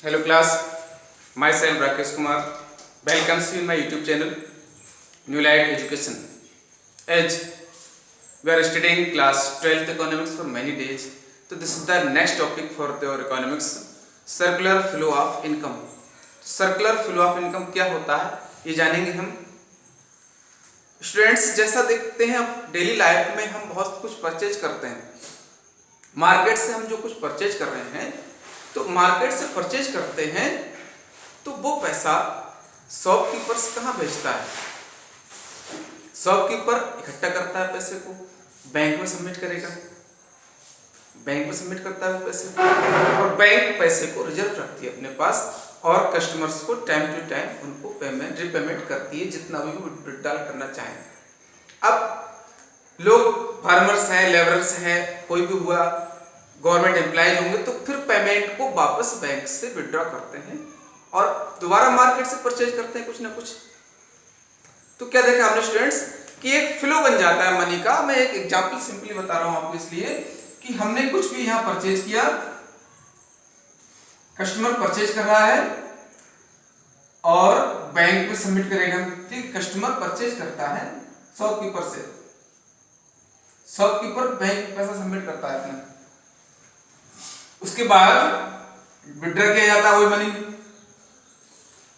Hello class, myself Rakesh Kumar welcomes you in my YouTube channel New Light Education. As we are studying class 12th economics for many days, so this is the next topic for your economics, circular flow of income. Circular flow of income क्या होता है ये जानेंगे हम students. जैसा देखते हैं अब डेली लाइफ में हम बहुत कुछ परचेज करते हैं, मार्केट से हम जो कुछ परचेज कर रहे हैं तो मार्केट से परचेज करते हैं तो वो पैसा शॉपकीपर्स कहाँ भेजता है? शॉपकीपर इकट्ठा करता है पैसे को, बैंक में सबमिट करेगा, बैंक में सबमिट करता है पैसे और बैंक पैसे को रिजर्व रखती है अपने पास और कस्टमर्स को टाइम टू टाइम उनको पेमेंट रिपेमेंट करती है जितना भी वो विड्रॉल करना चाहें। अब लोग फार्मर्स हैं, लेबरर्स हैं, कोई भी हुआ, गवर्नमेंट एम्प्लॉय होंगे तो फिर पेमेंट को वापस बैंक से विड्रॉ करते हैं और दोबारा मार्केट से परचेज करते हैं कुछ ना कुछ। तो क्या देखा हमने स्टूडेंट्स कि एक फ्लो बन जाता है मनी का। मैं एक एग्जांपल सिंपली बता रहा हूं आपको इसलिए कि हमने कुछ भी यहां परचेज किया, कस्टमर परचेज कर रहा है और बैंक में सबमिट करेगा। ठीक, कस्टमर परचेज करता है शॉपकीपर से, शॉपकीपर बैंक में पैसा सबमिट करता है अपना, उसके बाद विड्रॉ किया जाता है, वही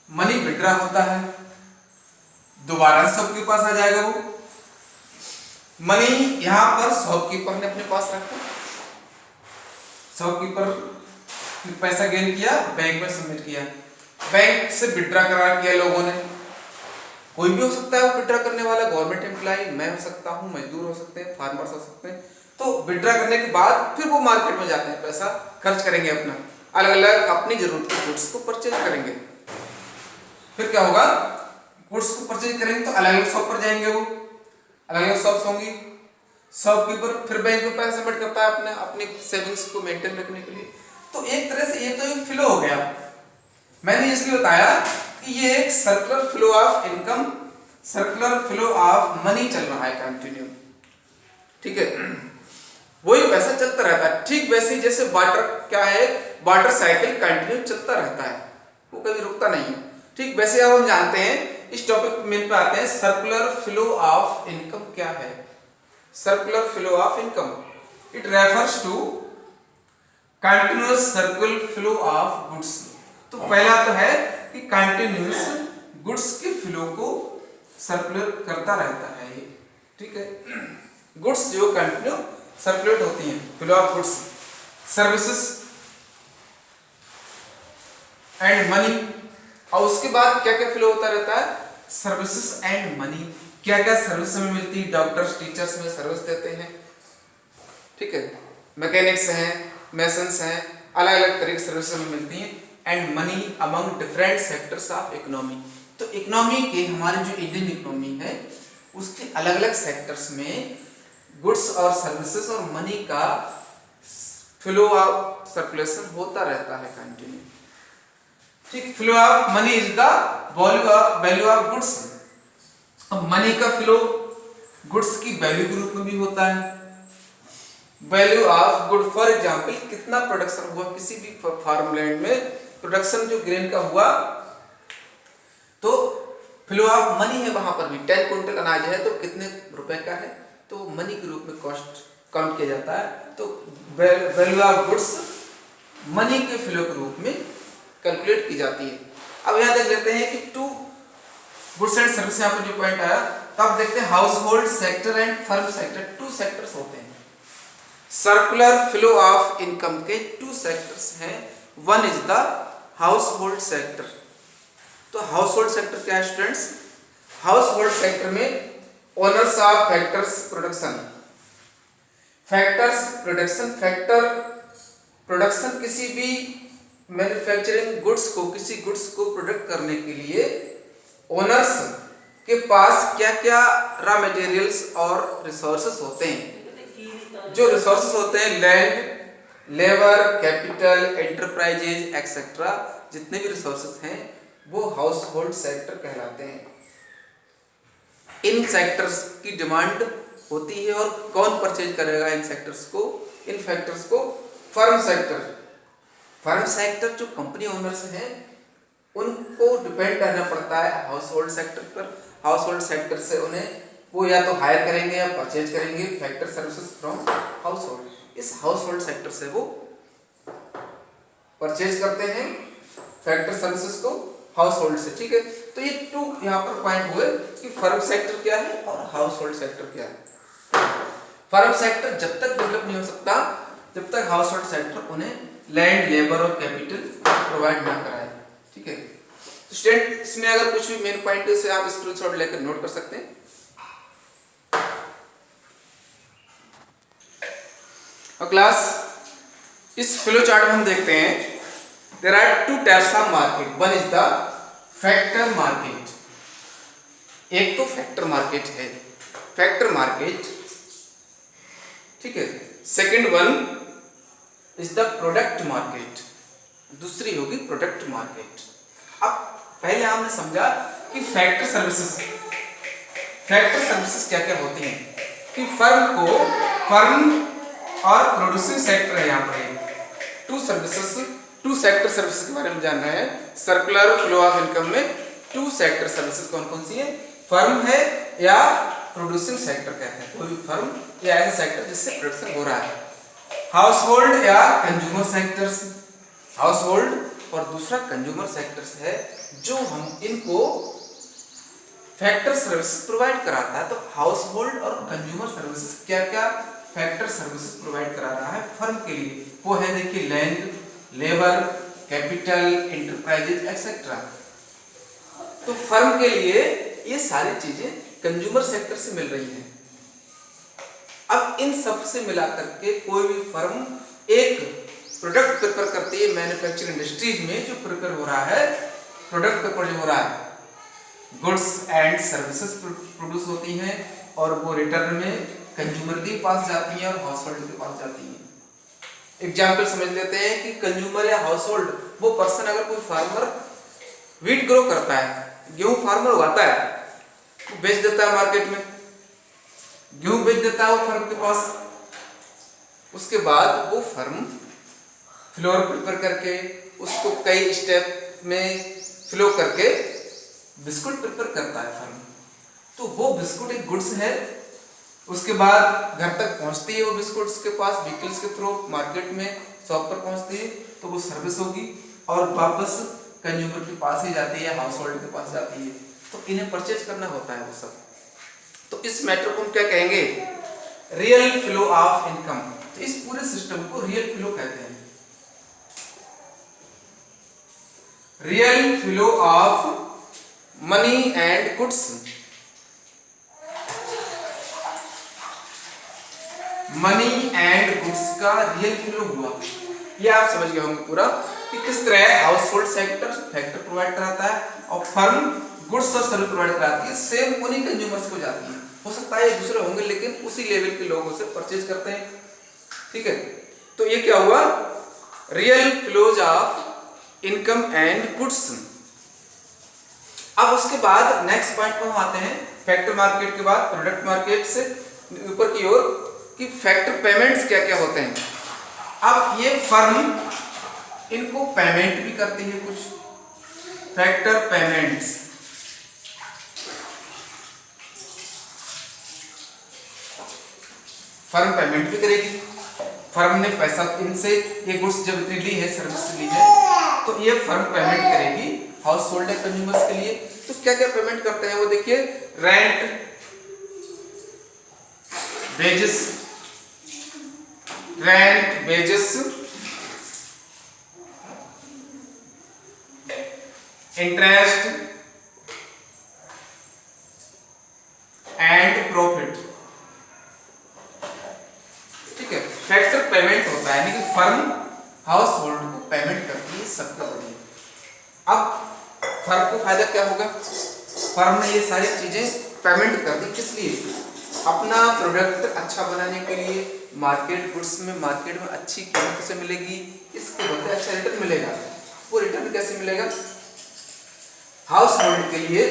मनी विड्रॉ होता है, दोबारा सबके पास आ जाएगा वो मनी। यहां पर शॉपकीपर ने अपने पास रखा, शॉपकीपर फिर पैसा गेन किया, बैंक में सबमिट किया, बैंक से विड्रॉ करार किया लोगों ने। कोई भी हो सकता है वो विड्रॉ करने वाला, गवर्नमेंट एम्प्लॉय, मैं हो सकता हूं, मजदूर हो सकते हैं, फार्मर्स हो सकते हैं। तो विड्रॉ करने के बाद फिर वो मार्केट में जाते हैं, पैसा खर्च करेंगे अपना, अलग अलग अपनी जरूरत के गुड्स को परचेज करेंगे। फिर क्या होगा, गुड्स को परचेज करेंगे तो अलग अलग शॉप पर जाएंगे, वो अलग अलग शॉप्स होंगी, शॉपकीपर फिर बैंक में पैसा सबमिट करता है अपने सेविंग्स को मेंटेन रखने के लिए। तो एक तरह से ये तो एक फ्लो हो गया। मैंने इसलिए बताया कि ये एक circular flow of income, circular flow of money चल रहा है कंटिन्यू। ठीक है, वही पैसा चलता रहता है। ठीक वैसे ही जैसे वाटर क्या है, वाटर साइकिल कंटिन्यू चलता रहता है, वो कभी रुकता नहीं है। ठीक वैसे अब हम जानते हैं, इस टॉपिक में पे आते हैं, सर्कुलर फ्लो ऑफ इनकम क्या है? Circular flow of income, it refers to continuous circular flow of goods. तो पहला तो है कि कंटिन्यूअस गुड्स के फ्लो को सर्कुलर करता रहता है ये। ठीक है, गुड्स जो कंटिन्यू सर्कुलेट होती हैं, flow of goods, services and money. और उसके बाद क्या क्या फ्लो होता रहता है? Services and money. क्या क्या सर्विस में मिलती है? डॉक्टर्स, टीचर्स में सर्विस देते हैं, ठीक है, मैकेनिक्स हैं, मेसन्स हैं, अलग अलग तरह की सर्विस में मिलती हैं। And money among different sectors of economy. तो इकोनॉमी के, हमारे जो इंडियन इकोनॉमी है उसके अलग अलग सेक्टर्स में गुड्स और सर्विसेज और मनी का फ्लो ऑफ सर्कुलेशन होता रहता है कंटिन्यू। ठीक, flow of money is the value of goods. अब मनी का फ्लो गुड्स की वैल्यू के रूप में भी होता है। Value of good, for example कितना प्रोडक्शन हुआ किसी भी फार्मलैंड में, प्रोडक्शन जो ग्रेन का हुआ तो फ्लो ऑफ मनी है वहां पर भी। 10 क्विंटल अनाज है तो कितने रुपए का है, तो मनी के रूप में कॉस्ट काउंट किया जाता है। तो वैल्यू ऑफ गुड्स मनी के फ्लो के रूप में कैलकुलेट की जाती है। अब यहां देख लेते हैं कि टू गुड्स एंड सर्विस, यहाँ पर जो पॉइंट आया, तो आप देखते हैं house hold sector and firm sector, to sectors होते हैं। सर्कुलर फ्लो ऑफ इनकम के टू सेक्टर्स हैं, one is the house hold sector. तो हाउस होल्ड सेक्टर क्या है स्टूडेंट्स? हाउस होल्ड सेक्टर में owners of factors production, factors production, factor production किसी भी मैन्युफैक्चरिंग गुड्स को, किसी गुड्स को प्रोडक्ट करने के लिए ओनर्स के पास क्या क्या रॉ मटेरियल्स और रिसोर्सेस होते हैं। जो रिसोर्सेस होते हैं, land, labour, capital, enterprises etcetera, जितने भी रिसोर्सेस हैं वो हाउस होल्ड सेक्टर कहलाते हैं। इन सेक्टर्स की डिमांड होती है और कौन परचेज करेगा इन सेक्टर्स को? इन फैक्टर्स को फर्म सेक्टर, फर्म सेक्टर जो कंपनी ओनर्स हैं उनको डिपेंड करना पड़ता है हाउस होल्ड सेक्टर पर। हाउस होल्ड सेक्टर से उन्हें वो या तो हायर करेंगे या परचेज करेंगे factor services from house hold. इस हाउस होल्ड सेक्टर से वो परचेज करते हैं फैक्टर सर्विसेज को हाउस होल्ड से। ठीक है, तो ये टू यहाँ पर पॉइंट हुए कि फर्म सेक्टर क्या है और हाउस होल्ड सेक्टर क्या है। फर्म सेक्टर जब तक डेवलप नहीं हो सकता जब तक हाउस होल्ड सेक्टर उन्हें लैंड लेबर और कैपिटल प्रोवाइड ना कराए। ठीक है, तो स्टूडेंट इसमें अगर कुछ भी मेन पॉइंट है उसे आप स्क्रीनशॉट लेकर नोट कर सकते हैं। और क्लास इस फ्लो चार्ट में हम देखते हैं there are two types of market. One is the factor market, एक तो फैक्टर मार्केट है, फैक्टर मार्केट। ठीक है, second one is the product market, दूसरी होगी प्रोडक्ट मार्केट। अब पहले हमने समझा कि फैक्टर सर्विसेज क्या क्या होती हैं कि फर्म और प्रोड्यूसिंग सेक्टर है। यहाँ पर टू सेक्टर सर्विसेज के बारे में जान रहे हैं। सर्कुलर फ्लो ऑफ इनकम में टू सेक्टर सर्विसेज कौन कौन सी है, फर्म है या प्रोड्यूसिंग सेक्टर कहते हैं, कोई भी फर्म या ऐसा सेक्टर जिससे प्रोडक्शन हो रहा है। हाउस होल्ड या कंज्यूमर सेक्टर्स, हाउस होल्ड और दूसरा कंज्यूमर सेक्टर्स है जो हम इनको फैक्टर सर्विसेज प्रोवाइड कराता है। तो हाउस होल्ड और कंज्यूमर सर्विसेज क्या क्या फैक्टर सर्विसेज प्रोवाइड करा रहा है फर्म के लिए, वो है देखिए land, labour, capital, enterprises etcetera. तो फर्म के लिए ये सारी चीजें कंज्यूमर सेक्टर से मिल रही हैं। अब इन सब से मिलाकर के कोई भी फर्म एक प्रोडक्ट प्रिपेयर करती है मैन्युफैक्चरिंग इंडस्ट्रीज में, जो प्रिपेयर हो रहा है प्रोडक्ट प्रिपेयर जो हो रहा है गुड्स एंड सर्विसेज प्रोड्यूस होती हैं और वो रिटर्न में कंज्यूमर के पास जाती हैं और हाउस होल्ड के पास जाती हैं। एग्जाम्पल समझ लेते हैं कि कंज्यूमर या हाउस होल्ड, वो पर्सन अगर कोई फार्मर व्हीट ग्रो करता है, गेहूं फार्मर उगाता है, बेच देता है मार्केट में, गेहूं बेच देता है वो फर्म के पास। उसके बाद वो फर्म फ्लोर प्रिपेयर करके उसको कई स्टेप में फ्लो करके बिस्कुट प्रिपेयर करता है फर्म। तो वो बिस्कुट एक गुड्स है, उसके बाद घर तक पहुंचती है वो बिस्कुट उसके पास व्हीकल्स के थ्रू मार्केट में शॉप पर पहुंचती है, तो वो सर्विस होगी और वापस कंज्यूमर के पास ही जाती है, हाउस होल्ड के पास जाती है। तो इन्हें परचेज करना होता है वो सब। तो इस मैटर को हम क्या कहेंगे, रियल फ्लो ऑफ इनकम। तो इस पूरे सिस्टम को रियल फ्लो कहते हैं, real flow of money and goods. Money and goods का रियल फ्लो हुआ, ये आप समझ गए होंगे पूरा कि किस तरह house hold sector factor provide कराता है और फर्म गुड्स और सर्विस प्रोवाइड कराती है, सेम उन्हीं कंज्यूमर्स को जाती है। हो सकता है दूसरे होंगे लेकिन उसी लेवल के लोगों से परचेज करते हैं। ठीक है, तो ये क्या हुआ, real flows of income and goods. अब उसके बाद नेक्स्ट पॉइंट पर हम आते हैं, फैक्टर मार्केट के बाद प्रोडक्ट मार्केट से ऊपर की ओर कि फैक्टर पेमेंट्स क्या क्या होते हैं। अब ये फर्म इनको पेमेंट भी करती है कुछ फैक्टर पेमेंट्स। फर्म पेमेंट भी करेगी, फर्म ने पैसा इनसे ये गुड्स जब इतनी ली है, सर्विस ली है, तो ये फर्म पेमेंट करेगी हाउस होल्ड एंड कंज्यूमर्स के लिए। तो क्या क्या पेमेंट करते हैं वो देखिए, rent, wages, interest and profit. ठीक है, फैक्टर पेमेंट होता है, यानी कि फर्म हाउस होल्ड को पेमेंट करती है सबका बदले। अब फर्म को फायदा क्या होगा, फर्म ने ये सारी चीजें पेमेंट कर दी, किस लिए, अपना प्रोडक्ट अच्छा बनाने के लिए, मार्केट गुड्स में मार्केट में अच्छी कीमत से मिलेगी, इसके बदले अच्छा रिटर्न मिलेगा। वो रिटर्न कैसे मिलेगा, हाउस होल्ड के लिए।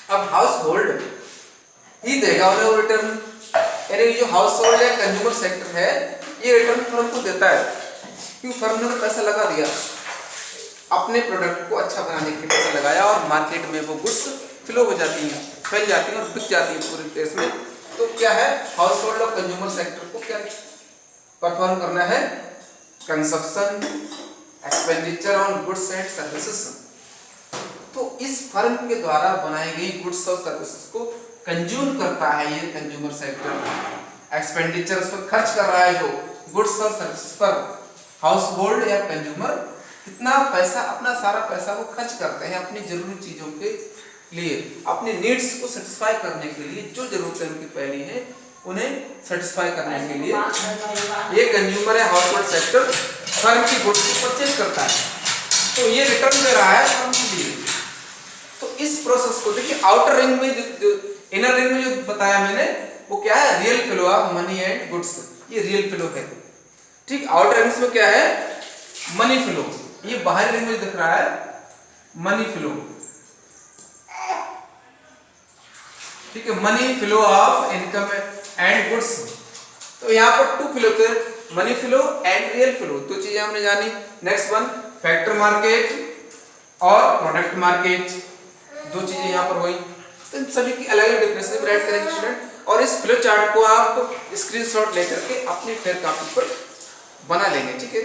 अब हाउस होल्ड ही देगा उन्हें वो रिटर्न, यानी जो हाउस होल्ड या कंज्यूमर सेक्टर है ये रिटर्न फर्म को देता है। क्योंकि फर्म ने तो पैसा लगा दिया, अपने प्रोडक्ट को अच्छा बनाने के लिए पैसा लगाया और मार्केट में वो गुड्स फ्लो हो जाती हैं, फैल जाती हैं और बिक जाती हैं पूरे देश में। तो क्या है, हाउस होल्ड और कंज्यूमर सेक्टर को क्या परफॉर्म करना है, consumption expenditure on goods and services. तो इस फर्म के द्वारा बनाई गई गुड्स और सर्विसेज को कंज्यूम करता है ये कंज्यूमर सेक्टर, एक्सपेंडिचर उस पर खर्च कर रहा है जो गुड्स और सर्विसेज पर। हाउस होल्ड या कंज्यूमर कितना पैसा, अपना सारा पैसा वो खर्च करते हैं अपनी जरूरी चीजों के लिए, अपने नीड्स को सेटिस्फाई करने के लिए, जो जरूरतें उनकी पहली है उन्हें सेटिस्फाई करने के लिए ये कंज्यूमर है हाउस होल्ड सेक्टर फर्म की गुड्स को परचेज करता है, तो ये रिटर्न दे रहा है फर्म के लिए। तो इस प्रोसेस को देखिए, आउटर रिंग में जो इनर रिंग में जो बताया मैंने वो क्या है, real flow of money and goods, ये रियल फ्लो है। ठीक, आउटर रिंग्स में क्या है, मनी फ्लो, ये बाहर रिंग में दिख रहा है मनी फ्लो। ठीक है, money flow of income and goods. तो यहाँ पर टू फ्लो थे, money flow and real flow, दो चीजें हमने जानी। नेक्स्ट वन, फैक्टर मार्केट और प्रोडक्ट मार्केट, दो चीजें यहाँ पर हुई। तो इन सभी की अलग अलग डेफिनेशन राइट करेंगे स्टूडेंट, और इस फ्लो चार्ट को आप स्क्रीनशॉट लेकर के अपनी फेयर कॉपी पर बना लेंगे। ठीक है।